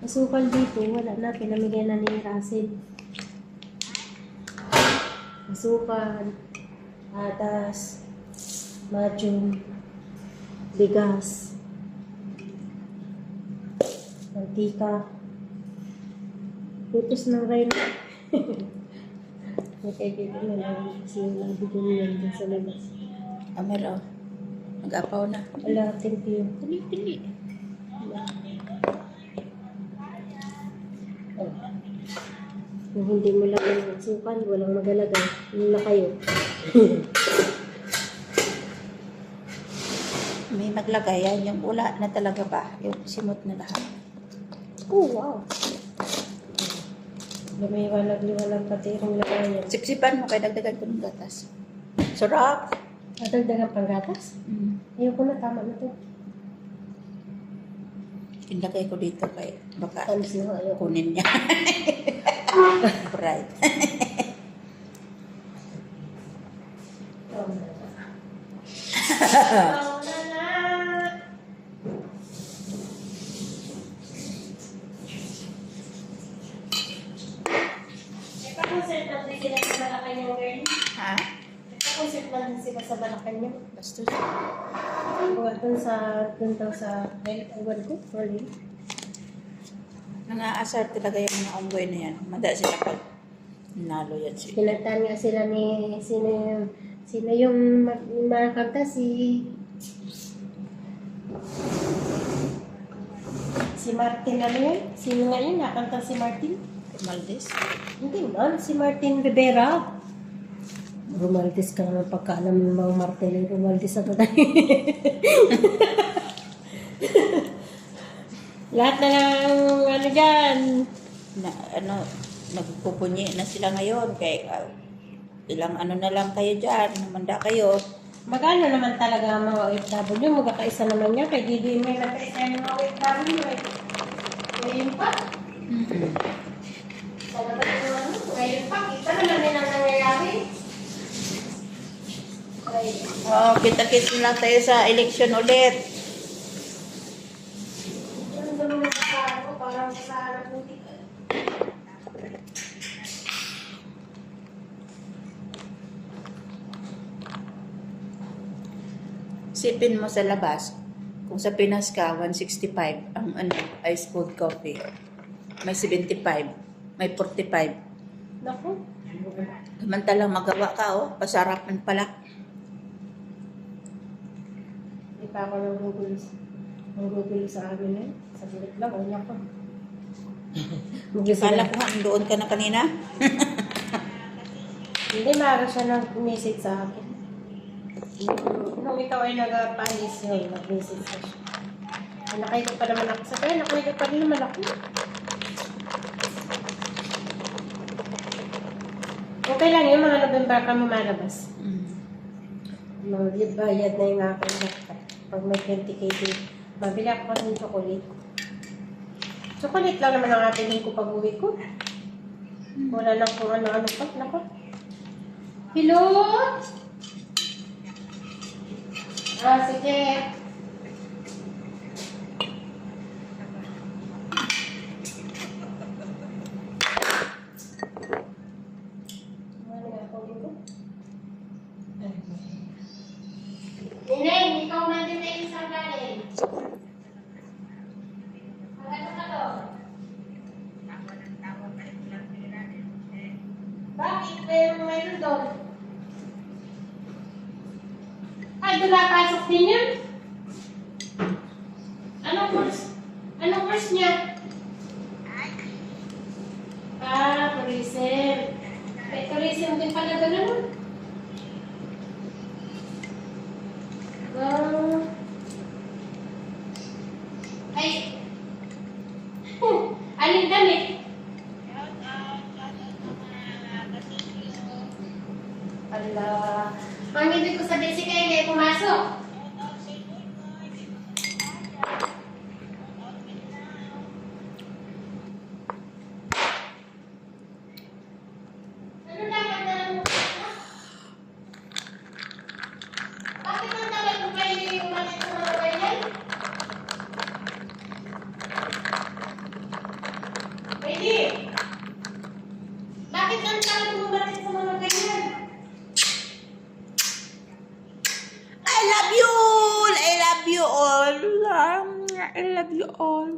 Masukal dito, wala na. Pinamigay na ni Russell. Masukal, atas, majum, bigas, mantika, putos ng rhino. Nakikita mo lang kasi yung nabigyan niya dyan sa labas. Amero, nag-apaw na. Wala, thank you. Pili-pili. Kung hindi mo lang yung sukan, walang magalagay. Yun na kayo. May maglagay yan. Yung ula na talaga ba? Yung simot na lahat. Oh, wow. Lumiwalag-liwalag pati yung lagayan. Sipsipan mo kaya dagdagan ko ng gatas. Sarap! Adagdagan pang gatas? Ayoko na, tama na to. Inlagay ko dito kay baka Tamis na ayoko. kunin niya. Right. Nagpa-concert lang din sila sa Malacanang, girl. Ha? Nagpa-concert lang din sila sa Malacanang. Bastos. Dun daw sa ewan ko, Berlin. Nangaasar talaga yung mga unggoy na yan. Mada sila pag nalo yan sila. Pinagtaan nga sila ni, sino yung mga kanta, si Martin ano yun? Sino nga yun? Nakanta si Martin? Maldes. Hindi man, si Martin Rivera. Romaldes ka naman pagkaalam ng mga Martin ay Romaldes ako tayo. Lahat na lang, ano dyan. Na, nagpupunyi na sila ngayon. Kay, ilang ano na lang kayo dyan. Namanda kayo. Magkano naman talaga ang mga OFW? Magkakaisa naman niya. Kay Didi may nagkaisa yung mga OFW. Ngayon pa. Sa labas ko ano? Ngayon pa. Kita naman din ang nangyayari. Oo, kita-kits na lang tayo sa election ulit. Ang dami na sa ako. Parang sa nabuti ka. Sipin mo sa labas, kung sa Pinas ka, 165 ang ice cold coffee. May 75, may 45. Naku. Samantalang magawa ka, oh, pasarapan pala. Hindi pa ako nanggugulo sa amin eh. Sa bulit lang, wala ko. Kala ko nga, doon ka na kanina. Hindi, maaga siya nag-message sa akin. Nung ikaw ay nag-panis yun, nag-message na siya. Ay, nakahiga pa naman ako. Sabi, nakahiga pa rin naman ako. Okay lang yun, mga November kami malabas. Bayad na yung aking laptop. Pag may 20k din. Mabili ako kasi ng chocolate. Chocolate lang naman ang ating ko pag uwi ko. Wala lang kung ano-ano pa. Nako. Hello? Sige. Neneng, ikaw na din na isang galing. Ano ka doon? Bakit? Mayroon doon. Ay, doon napasok din yun? Anong course? Anong course niya? Tourism. May tourism din pala doon ano? Ay. Alin damit? Ala. Ang ibig ko sabihin si Kaya ngay pumasok. Ano dapat na lang mo? Bakit ang tagal mo kayo yung umalit sa mga ganyan? Bakit ang tayo bumalik sa mga ganyan? I love you all. I love you all. I love you all.